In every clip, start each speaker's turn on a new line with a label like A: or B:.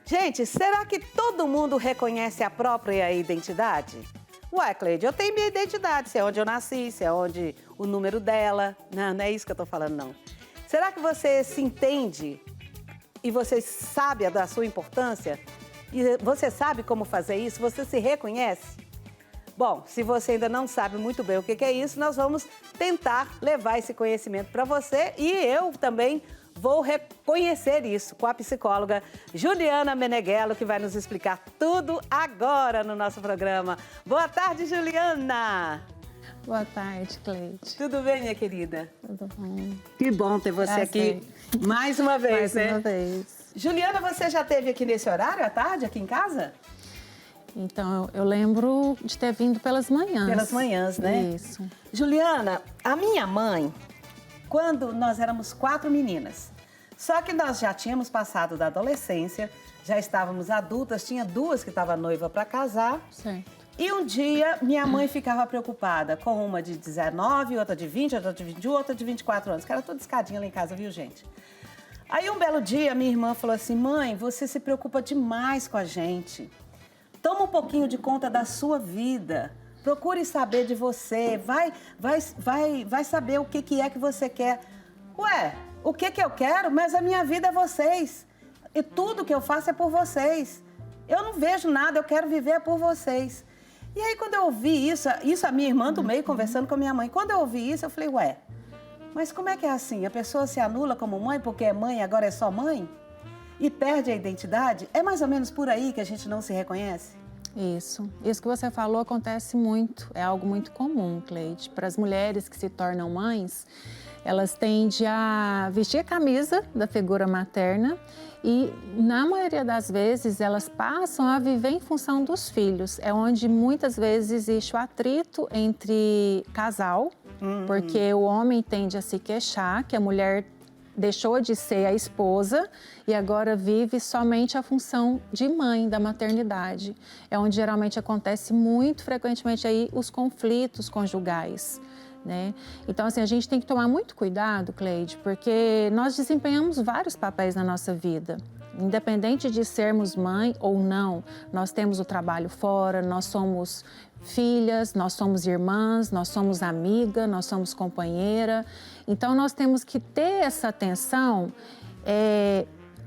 A: Gente, será que todo mundo reconhece a própria identidade? Ué, Cleide, eu tenho minha identidade, se é onde eu nasci, se é onde o número dela. Não, não é isso que eu tô falando, não. Será que você se entende e você sabe da sua importância? E você sabe como fazer isso? Você se reconhece? Bom, se você ainda não sabe muito bem o que é isso, nós vamos tentar levar esse conhecimento para você e eu também vou reconhecer isso com a psicóloga Juliana Meneghello, que vai nos explicar tudo agora no nosso programa. Boa tarde, Juliana!
B: Boa tarde, Cleide.
A: Tudo bem, minha querida?
B: Tudo bom?
A: Que bom ter você aqui mais uma vez,
B: Mais uma vez.
A: Juliana, você já esteve aqui nesse horário à tarde, aqui em casa?
B: Então, eu lembro de ter vindo pelas manhãs.
A: Pelas manhãs, né?
B: Isso.
A: Juliana, a minha mãe, quando nós éramos 4 meninas, só que nós já tínhamos passado da adolescência, já estávamos adultas, tinha 2 que estavam noiva para casar.
B: Certo.
A: E um dia, minha mãe ficava preocupada com uma de 19, outra de 20, outra de 21, outra de 24 anos, que era toda escadinha lá em casa, viu, gente? Aí, um belo dia, minha irmã falou assim, mãe, você se preocupa demais com a gente. Toma um pouquinho de conta da sua vida. Procure saber de você. Vai saber o que é que você quer. Ué, o que eu quero? Mas a minha vida é vocês. E tudo que eu faço é por vocês. Eu não vejo nada, eu quero viver por vocês. E aí, quando eu ouvi isso a minha irmã do meio conversando com a minha mãe. Quando eu ouvi isso, eu falei, ué, mas como é que é assim? A pessoa se anula como mãe porque é mãe e agora é só mãe? E perde a identidade? É mais ou menos por aí que a gente não se reconhece?
B: Isso que você falou acontece muito, é algo muito comum, Cleide. Para as mulheres que se tornam mães, elas tendem a vestir a camisa da figura materna e, na maioria das vezes, elas passam a viver em função dos filhos. É onde muitas vezes existe o atrito entre casal, porque o homem tende a se queixar que a mulher deixou de ser a esposa e agora vive somente a função de mãe da maternidade. É onde geralmente acontece muito frequentemente aí os conflitos conjugais, né? Então, assim, a gente tem que tomar muito cuidado, Cleide, porque nós desempenhamos vários papéis na nossa vida. Independente de sermos mãe ou não, nós temos o trabalho fora, nós somos filhas, nós somos irmãs, nós somos amiga, nós somos companheira. Então, nós temos que ter essa atenção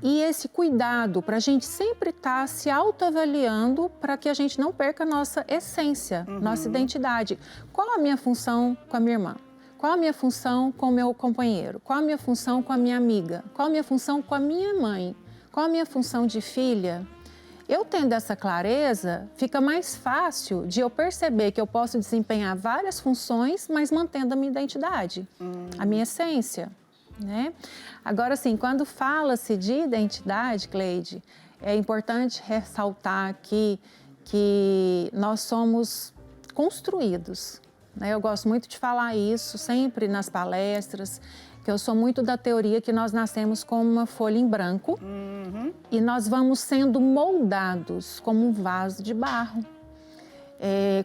B: e esse cuidado para a gente sempre estar se autoavaliando para que a gente não perca a nossa essência, nossa identidade. Qual a minha função com a minha irmã? Qual a minha função com o meu companheiro? Qual a minha função com a minha amiga? Qual a minha função com a minha mãe? Qual a minha função de filha? Eu tendo essa clareza, fica mais fácil de eu perceber que eu posso desempenhar várias funções, mas mantendo a minha identidade, a minha essência, né? Agora, assim, quando fala-se de identidade, Cleide, é importante ressaltar aqui que nós somos construídos, né? Eu gosto muito de falar isso sempre nas palestras, que eu sou muito da teoria que nós nascemos como uma folha em branco e nós vamos sendo moldados como um vaso de barro,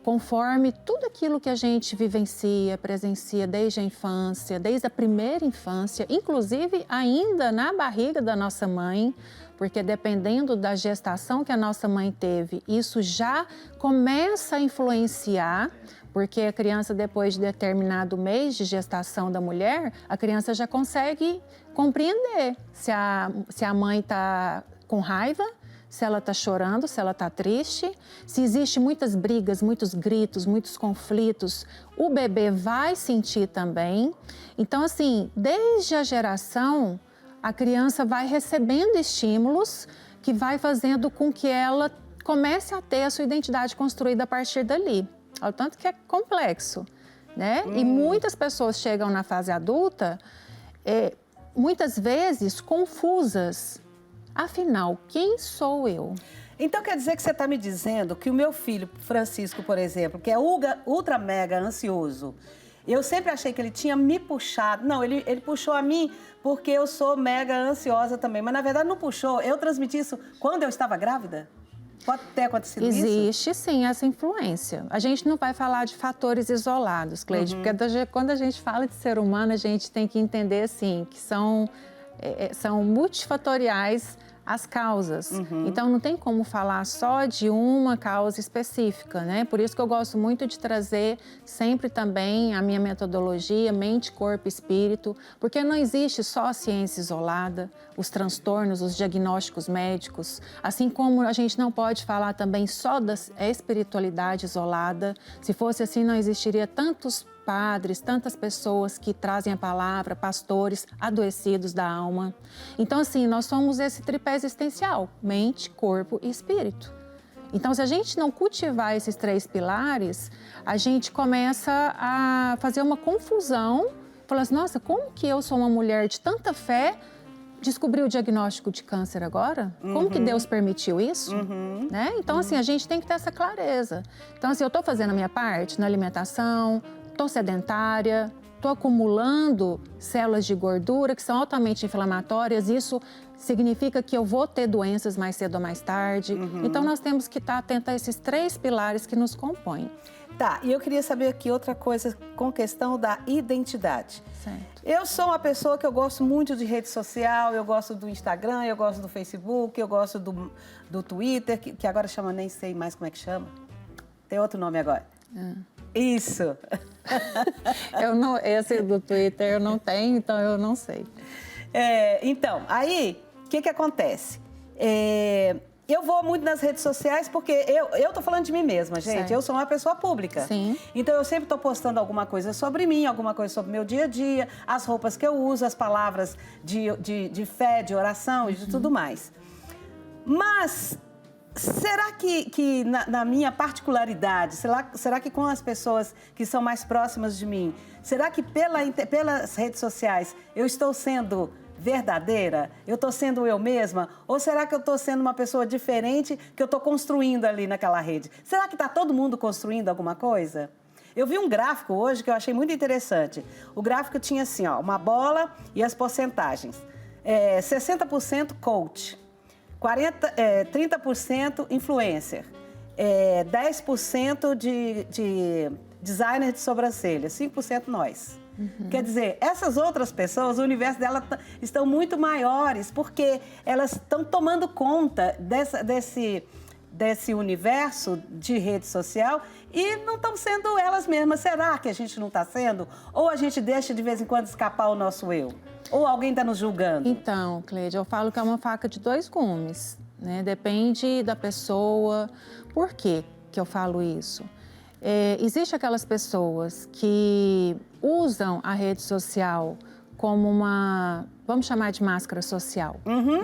B: conforme tudo aquilo que a gente vivencia, presencia desde a infância, desde a primeira infância, inclusive ainda na barriga da nossa mãe, porque dependendo da gestação que a nossa mãe teve, isso já começa a influenciar, porque a criança, depois de determinado mês de gestação da mulher, a criança já consegue compreender se a mãe está com raiva, se ela está chorando, se ela está triste, se existe muitas brigas, muitos gritos, muitos conflitos, o bebê vai sentir também. Então, assim, desde a geração, a criança vai recebendo estímulos que vai fazendo com que ela comece a ter a sua identidade construída a partir dali. Olha o tanto que é complexo, né? E muitas pessoas chegam na fase adulta, muitas vezes confusas. Afinal, quem sou eu?
A: Então quer dizer que você está me dizendo que o meu filho, Francisco, por exemplo, que é ultra mega ansioso, eu sempre achei que ele tinha me puxado. Não, ele puxou a mim porque eu sou mega ansiosa também. Mas na verdade não puxou. Eu transmiti isso quando eu estava grávida? Pode ter acontecido isso?
B: Existe sim essa influência. A gente não vai falar de fatores isolados, Cleide, porque quando a gente fala de ser humano, a gente tem que entender assim, que são multifatoriais as causas. Então, não tem como falar só de uma causa específica, né? Por isso que eu gosto muito de trazer sempre também a minha metodologia, mente, corpo e espírito, porque não existe só a ciência isolada, os transtornos, os diagnósticos médicos, assim como a gente não pode falar também só da espiritualidade isolada. Se fosse assim, não existiria tantos padres, tantas pessoas que trazem a palavra, pastores adoecidos da alma. Então, assim, nós somos esse tripé existencial, mente, corpo e espírito. Então, se a gente não cultivar esses 3 pilares, a gente começa a fazer uma confusão, falar assim, nossa, como que eu sou uma mulher de tanta fé, descobri o diagnóstico de câncer agora? Como que Deus permitiu isso? Né? Então, assim, a gente tem que ter essa clareza. Então, assim, eu estou fazendo a minha parte na alimentação, estou sedentária, estou acumulando células de gordura que são altamente inflamatórias, isso significa que eu vou ter doenças mais cedo ou mais tarde. Então, nós temos que estar atentos a esses 3 pilares que nos compõem.
A: Tá, e eu queria saber aqui outra coisa com questão da identidade.
B: Certo.
A: Eu sou uma pessoa que eu gosto muito de rede social, eu gosto do Instagram, eu gosto do Facebook, eu gosto do Twitter, que agora chama, nem sei mais como é que chama. Tem outro nome agora. Isso.
B: Esse do Twitter eu não tenho, então eu não sei.
A: Então, aí, o que acontece? Eu vou muito nas redes sociais porque eu tô falando de mim mesma, gente.
B: Certo.
A: Eu sou uma pessoa pública.
B: Sim.
A: Então, eu sempre tô postando alguma coisa sobre mim, alguma coisa sobre o meu dia a dia, as roupas que eu uso, as palavras de fé, de oração e de tudo mais. Mas será que na minha particularidade, será que com as pessoas que são mais próximas de mim, será que pelas redes sociais eu estou sendo verdadeira? Eu estou sendo eu mesma? Ou será que eu estou sendo uma pessoa diferente que eu estou construindo ali naquela rede? Será que está todo mundo construindo alguma coisa? Eu vi um gráfico hoje que eu achei muito interessante. O gráfico tinha assim, ó, uma bola e as porcentagens. 60% coach, 30% influencer, 10% de designer de sobrancelha, 5% nós. Quer dizer, essas outras pessoas, o universo delas estão muito maiores, porque elas estão tomando conta desse universo de rede social e não estão sendo elas mesmas. Será que a gente não está sendo? Ou a gente deixa de vez em quando escapar o nosso eu? Ou alguém está nos julgando?
B: Então, Cleide, eu falo que é uma faca de 2 gumes, né? Depende da pessoa. Por que eu falo isso? Existem aquelas pessoas que usam a rede social como uma, vamos chamar de máscara social,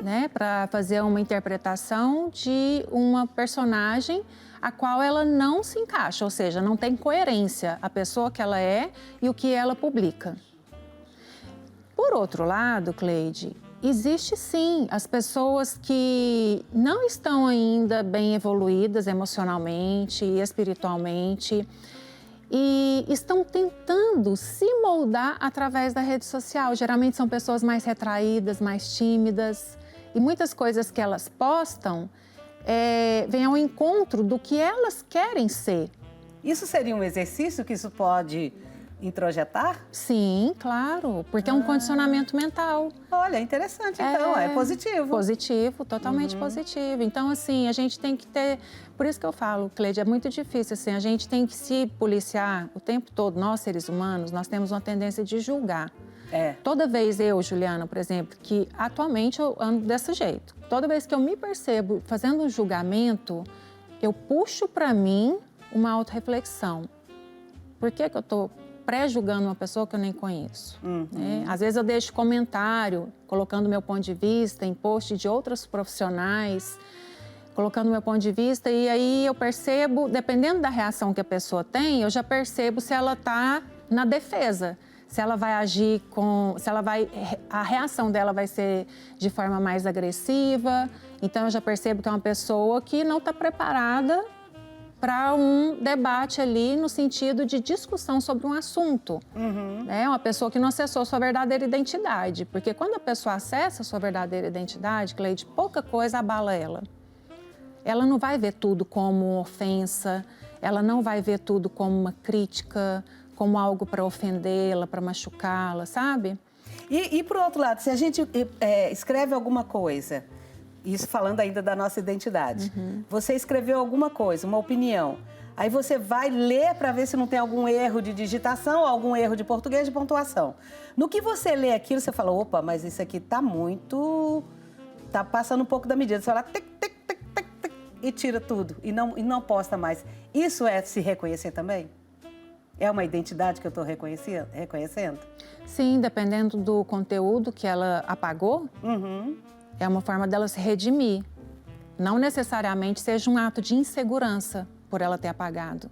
B: né? Para fazer uma interpretação de uma personagem a qual ela não se encaixa, ou seja, não tem coerência a pessoa que ela é e o que ela publica. Por outro lado, Cleide, existe sim as pessoas que não estão ainda bem evoluídas emocionalmente e espiritualmente e estão tentando se moldar através da rede social. Geralmente são pessoas mais retraídas, mais tímidas e muitas coisas que elas postam vêm ao encontro do que elas querem ser.
A: Isso seria um exercício que isso pode introjetar?
B: Sim, claro, porque é um condicionamento mental.
A: Olha, interessante, então, é positivo.
B: Positivo, totalmente positivo. Então, assim, a gente tem que ter... Por isso que eu falo, Cleide, é muito difícil, assim, a gente tem que se policiar o tempo todo. Nós, seres humanos, nós temos uma tendência de julgar. Toda vez eu, Juliana, por exemplo, que atualmente eu ando desse jeito. Toda vez que eu me percebo fazendo um julgamento, eu puxo para mim uma autorreflexão. Por que eu estou pré-julgando uma pessoa que eu nem conheço? Né? Às vezes eu deixo comentário, colocando meu ponto de vista em post de outros profissionais, colocando meu ponto de vista, e aí eu percebo, dependendo da reação que a pessoa tem, eu já percebo se ela está na defesa, se ela vai agir a reação dela vai ser de forma mais agressiva. Então eu já percebo que é uma pessoa que não está preparada para um debate ali no sentido de discussão sobre um assunto. É uma pessoa que não acessou sua verdadeira identidade, porque quando a pessoa acessa sua verdadeira identidade, Cleide, pouca coisa abala ela. Ela não vai ver tudo como ofensa, ela não vai ver tudo como uma crítica, como algo para ofendê-la, para machucá-la, sabe?
A: E por outro lado, se a gente escreve alguma coisa isso falando ainda da nossa identidade. Você escreveu alguma coisa, uma opinião. Aí você vai ler para ver se não tem algum erro de digitação, algum erro de português, de pontuação. No que você lê aquilo, você fala, opa, mas isso aqui tá muito... tá passando um pouco da medida. Você fala, tic, tic, tic, tic, tic, e tira tudo, e não posta mais. Isso é se reconhecer também? É uma identidade que eu estou reconhecendo?
B: Sim, dependendo do conteúdo que ela apagou, é uma forma dela se redimir. Não necessariamente seja um ato de insegurança por ela ter apagado.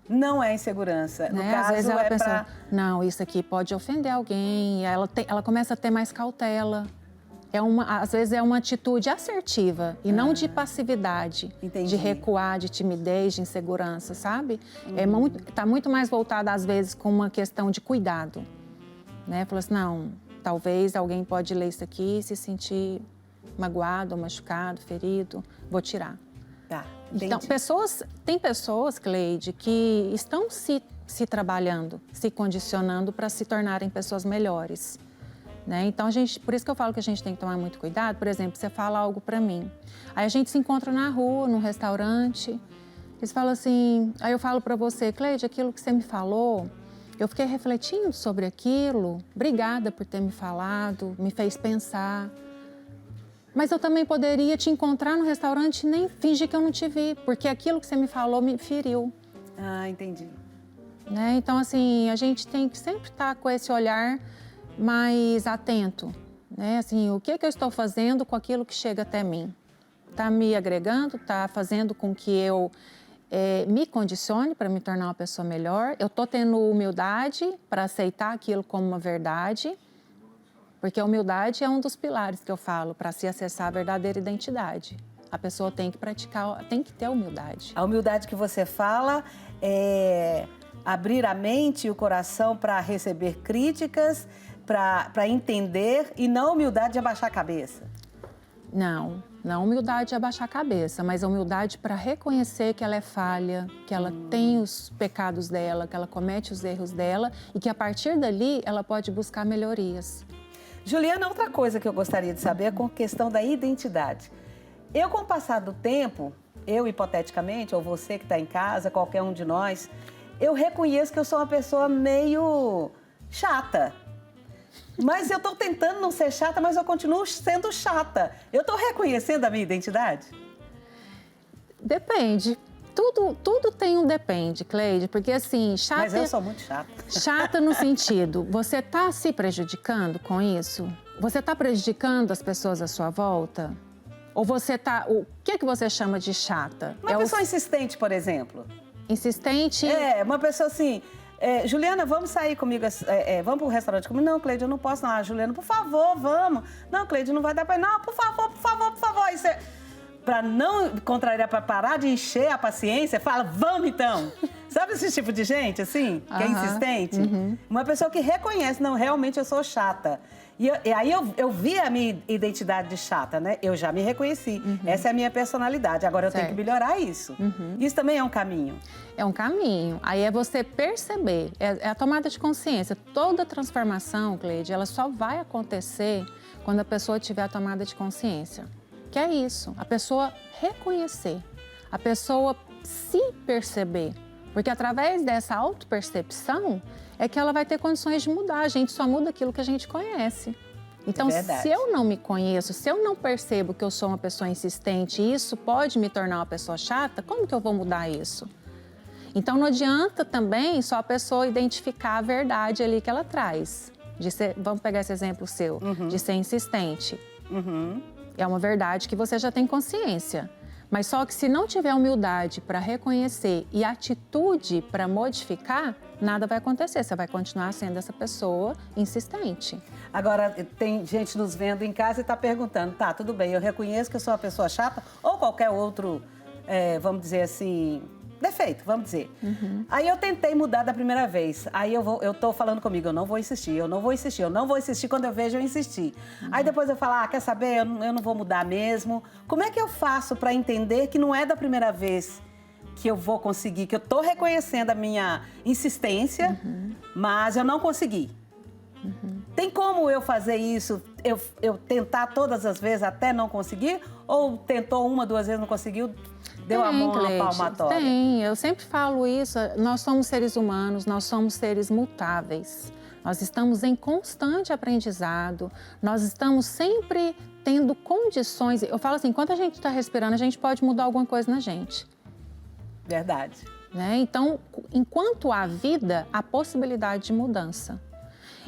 A: Não é insegurança. No caso,
B: às vezes ela pensa,
A: pra...
B: não, isso aqui pode ofender alguém. Ela começa a ter mais cautela. Às vezes é uma atitude assertiva e não de passividade, de recuar, de timidez, de insegurança, sabe? Tá muito mais voltada, às vezes, com uma questão de cuidado. Né? Falou assim, não, talvez alguém pode ler isso aqui e se sentir magoado, machucado, ferido, vou tirar.
A: Tá,
B: então, tem pessoas, Cleide, que estão se trabalhando, se condicionando para se tornarem pessoas melhores. Né? Então, por isso que eu falo que a gente tem que tomar muito cuidado. Por exemplo, você fala algo para mim, aí a gente se encontra na rua, num restaurante, eles falam assim, aí eu falo para você, Cleide, aquilo que você me falou, eu fiquei refletindo sobre aquilo, obrigada por ter me falado, me fez pensar. Mas eu também poderia te encontrar no restaurante e nem fingir que eu não te vi, porque aquilo que você me falou me feriu.
A: Ah, entendi.
B: Né? Então, assim, a gente tem que sempre estar com esse olhar mais atento. Né? Assim, o que eu estou fazendo com aquilo que chega até mim? Está me agregando? Está fazendo com que eu me condicione para me tornar uma pessoa melhor? Eu estou tendo humildade para aceitar aquilo como uma verdade? Porque a humildade é um dos pilares que eu falo para se acessar a verdadeira identidade. A pessoa tem que praticar, tem que ter humildade.
A: A humildade que você fala é abrir a mente e o coração para receber críticas, para entender, e não a humildade de abaixar a cabeça.
B: Não a humildade de abaixar a cabeça, mas a humildade para reconhecer que ela é falha, que ela tem os pecados dela, que ela comete os erros dela e que a partir dali ela pode buscar melhorias.
A: Juliana, outra coisa que eu gostaria de saber é com a questão da identidade. Eu, com o passar do tempo, eu hipoteticamente, ou você que está em casa, qualquer um de nós, eu reconheço que eu sou uma pessoa meio chata. Mas eu estou tentando não ser chata, mas eu continuo sendo chata. Eu estou reconhecendo a minha identidade?
B: Depende. Tudo tem um depende, Cleide, porque assim, chata...
A: Mas eu sou muito chata.
B: Chata no sentido, você está se prejudicando com isso? Você está prejudicando as pessoas à sua volta? Ou você está... O que você chama de chata?
A: Uma pessoa insistente, por exemplo.
B: Insistente?
A: Uma pessoa assim... Juliana, vamos sair comigo, vamos para o restaurante comigo? Não, Cleide, eu não posso não. Juliana, por favor, vamos. Não, Cleide, não vai dar para ir. Não, por favor. Isso para não contrariar, para parar de encher a paciência, fala, vamos então. Sabe esse tipo de gente, assim, que é insistente? Uma pessoa que reconhece, não, realmente eu sou chata. E aí eu vi a minha identidade de chata, né? Eu já me reconheci. Essa é a minha personalidade. Agora eu tenho que melhorar isso. Isso também é um caminho.
B: É um caminho. Aí é você perceber, é a tomada de consciência. Toda transformação, Cleide, ela só vai acontecer quando a pessoa tiver a tomada de consciência. Que é isso, a pessoa reconhecer, a pessoa se perceber. Porque através dessa autopercepção é que ela vai ter condições de mudar. A gente só muda aquilo que a gente conhece. Então, se eu não me conheço, se eu não percebo que eu sou uma pessoa insistente e isso pode me tornar uma pessoa chata, como que eu vou mudar isso? Então, não adianta também só a pessoa identificar a verdade ali que ela traz. Vamos pegar esse exemplo seu, de ser insistente. É uma verdade que você já tem consciência. Mas só que se não tiver humildade para reconhecer e atitude para modificar, nada vai acontecer. Você vai continuar sendo essa pessoa insistente.
A: Agora, tem gente nos vendo em casa e está perguntando, tá, tudo bem, eu reconheço que eu sou uma pessoa chata ou qualquer outro, vamos dizer assim, defeito, vamos dizer. Aí eu tentei mudar da primeira vez. Aí eu tô falando comigo, eu não vou insistir. Quando eu vejo, eu insisti. Aí depois eu falo, quer saber? Eu não vou mudar mesmo. Como é que eu faço para entender que não é da primeira vez que eu vou conseguir, que eu tô reconhecendo a minha insistência, mas eu não consegui? Tem como eu fazer isso, eu tentar todas as vezes até não conseguir? Ou tentou uma, 2 vezes, não conseguiu, deu a mão na palmatória?
B: Tem, eu sempre falo isso, nós somos seres humanos, nós somos seres mutáveis. Nós estamos em constante aprendizado, nós estamos sempre tendo condições. Eu falo assim, enquanto a gente está respirando, a gente pode mudar alguma coisa na gente.
A: Verdade.
B: Né? Então, enquanto há vida, há possibilidade de mudança.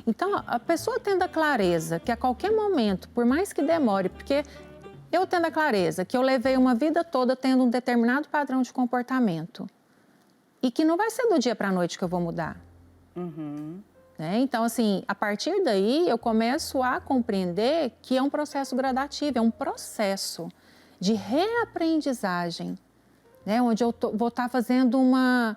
B: Então, a pessoa tendo a clareza que a qualquer momento, por mais que demore, porque eu tendo a clareza que eu levei uma vida toda tendo um determinado padrão de comportamento e que não vai ser do dia para a noite que eu vou mudar. Né? Então, assim, a partir daí eu começo a compreender que é um processo gradativo, é um processo de reaprendizagem, né? Onde eu vou estar fazendo uma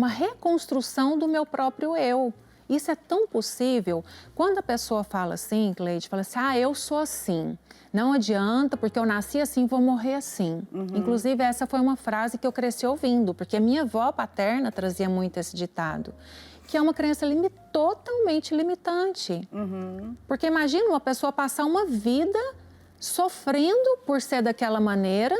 B: reconstrução do meu próprio eu. Isso é tão possível. Quando a pessoa fala assim, Cleide, fala assim, eu sou assim, não adianta porque eu nasci assim, vou morrer assim. Inclusive, essa foi uma frase que eu cresci ouvindo, porque minha avó paterna trazia muito esse ditado, que é uma crença totalmente limitante. Porque imagina uma pessoa passar uma vida sofrendo por ser daquela maneira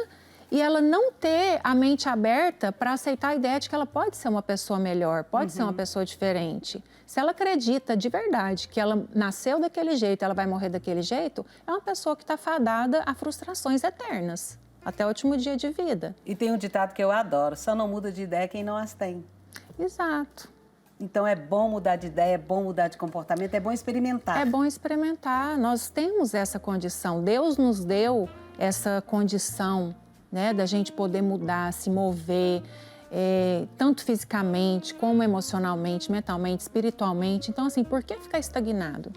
B: e ela não ter a mente aberta para aceitar a ideia de que ela pode ser uma pessoa melhor, pode ser uma pessoa diferente. Se ela acredita de verdade que ela nasceu daquele jeito, ela vai morrer daquele jeito, é uma pessoa que está fadada a frustrações eternas, até o último dia de vida.
A: E tem um ditado que eu adoro, só não muda de ideia quem não as tem.
B: Exato.
A: Então, é bom mudar de ideia, é bom mudar de comportamento, é bom experimentar.
B: É bom experimentar. Nós temos essa condição. Deus nos deu essa condição, né, da gente poder mudar, se mover, tanto fisicamente, como emocionalmente, mentalmente, espiritualmente. Então, assim, por que ficar estagnado?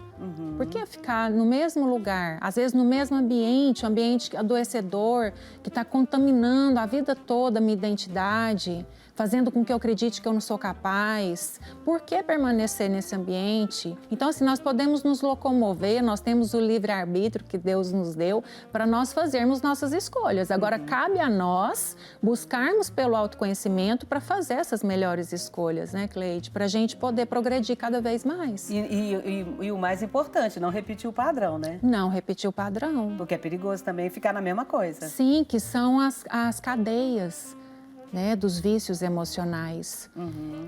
B: Por que ficar no mesmo lugar, às vezes no mesmo ambiente, um ambiente adoecedor, que está contaminando a vida toda a minha identidade, fazendo com que eu acredite que eu não sou capaz? Por que permanecer nesse ambiente? Então, assim, nós podemos nos locomover, nós temos o livre-arbítrio que Deus nos deu para nós fazermos nossas escolhas. Agora, cabe a nós buscarmos pelo autoconhecimento para fazer essas melhores escolhas, né, Cleide? Para a gente poder progredir cada vez mais.
A: E o mais importante, não repetir o padrão, né?
B: Não repetir o padrão.
A: Porque é perigoso também ficar na mesma coisa.
B: Sim, que são as cadeias, né, dos vícios emocionais.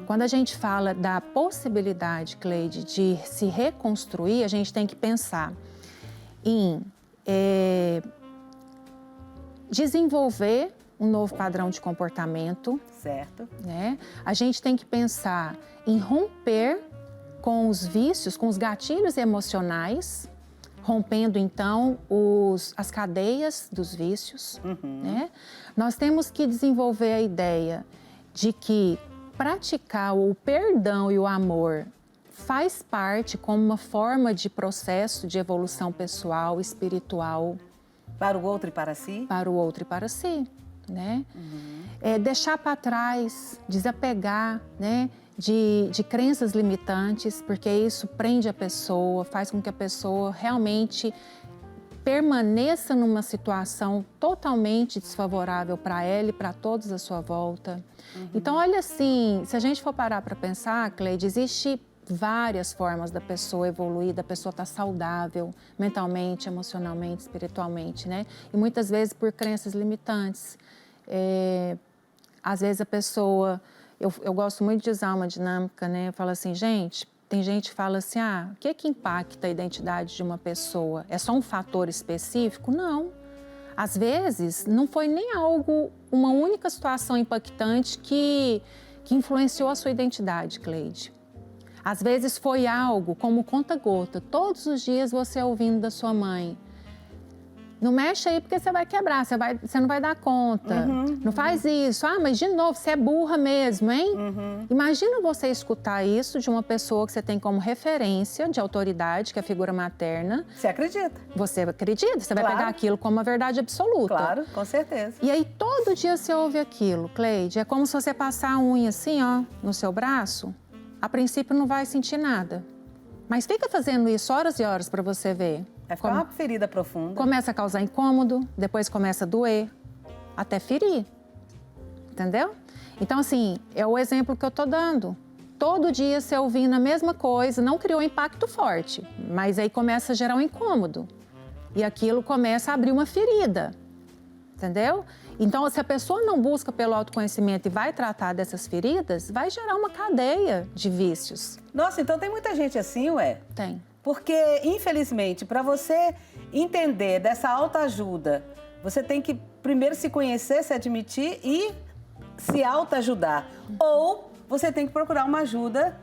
B: Quando a gente fala da possibilidade, Cleide, de se reconstruir, a gente tem que pensar em desenvolver um novo padrão de comportamento.
A: Certo.
B: Né? A gente tem que pensar em romper com os vícios, com os gatilhos emocionais, rompendo, então, as cadeias dos vícios. Né? Nós temos que desenvolver a ideia de que praticar o perdão e o amor faz parte como uma forma de processo de evolução pessoal, espiritual.
A: Para o outro e para si?
B: Para o outro e para si. Né? Deixar para trás, desapegar, né, de crenças limitantes, porque isso prende a pessoa, faz com que a pessoa realmente permaneça numa situação totalmente desfavorável para ela e para todos à sua volta. Então, olha assim, se a gente for parar para pensar, Cleide, existe várias formas da pessoa evoluir, da pessoa estar saudável mentalmente, emocionalmente, espiritualmente, né? E muitas vezes por crenças limitantes. Às vezes a pessoa... Eu gosto muito de usar uma dinâmica, né? Eu falo assim, gente, tem gente que fala assim, o que impacta a identidade de uma pessoa? É só um fator específico? Não. Às vezes, não foi nem uma única situação impactante que influenciou a sua identidade, Cleide. Às vezes foi algo como conta-gota. Todos os dias você ouvindo da sua mãe, não mexe aí porque você vai quebrar, você não vai dar conta. Não faz isso. Mas de novo, você é burra mesmo, hein? Imagina você escutar isso de uma pessoa que você tem como referência de autoridade, que é a figura materna.
A: Você acredita.
B: Você acredita, você vai pegar aquilo como uma verdade absoluta.
A: Claro, com certeza.
B: E aí, todo dia você ouve aquilo, Cleide. É como se você passar a unha assim, ó, no seu braço. A princípio, não vai sentir nada. Mas fica fazendo isso horas e horas para você ver.
A: Vai ficar uma ferida profunda.
B: Começa a causar incômodo, depois começa a doer, até ferir. Entendeu? Então, assim, é o exemplo que eu tô dando. todo dia você ouvindo a mesma coisa, não criou impacto forte, mas aí começa a gerar um incômodo. E aquilo começa a abrir uma ferida, entendeu? Então, se a pessoa não busca pelo autoconhecimento e vai tratar dessas feridas, vai gerar uma cadeia de vícios.
A: Nossa, então tem muita gente assim, ué?
B: Tem.
A: Porque, infelizmente, para você entender dessa autoajuda, você tem que primeiro se conhecer, se admitir e se autoajudar. Ou você tem que procurar uma ajuda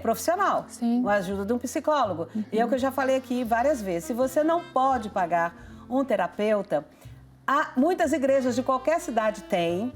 A: profissional,
B: Sim.
A: uma ajuda de um psicólogo. E é o que eu já falei aqui várias vezes. Se você não pode pagar um terapeuta, muitas igrejas de qualquer cidade tem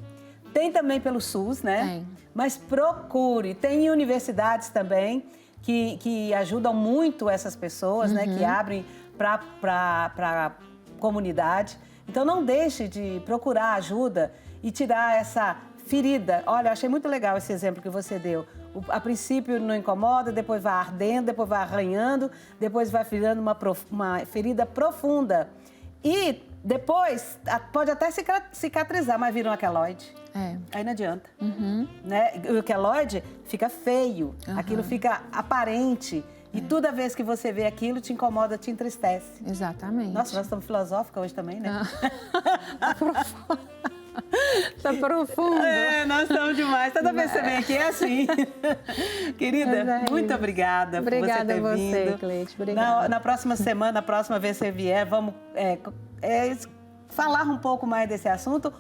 A: também pelo SUS, né?
B: Tem.
A: Mas procure, tem universidades também que ajudam muito essas pessoas, né? Que abrem para comunidade. Então não deixe de procurar ajuda e tirar essa ferida. Olha, achei muito legal esse exemplo que você deu. A princípio não incomoda, depois vai ardendo, depois vai arranhando, depois vai virando uma ferida profunda. E depois pode até cicatrizar, mas vira um queloide. Aí não adianta. Né? O queloide fica feio, aquilo fica aparente. E toda vez que você vê aquilo, te incomoda, te entristece.
B: Exatamente.
A: Nossa, nós estamos filosóficas hoje também, né?
B: Tá profundo.
A: Nós estamos demais. Toda vez que você vem aqui é assim. Querida, muito obrigada por você ter vindo.
B: Obrigada a você, Cleide. Obrigada.
A: Na próxima semana, na próxima vez que você vier, vamos falar um pouco mais desse assunto.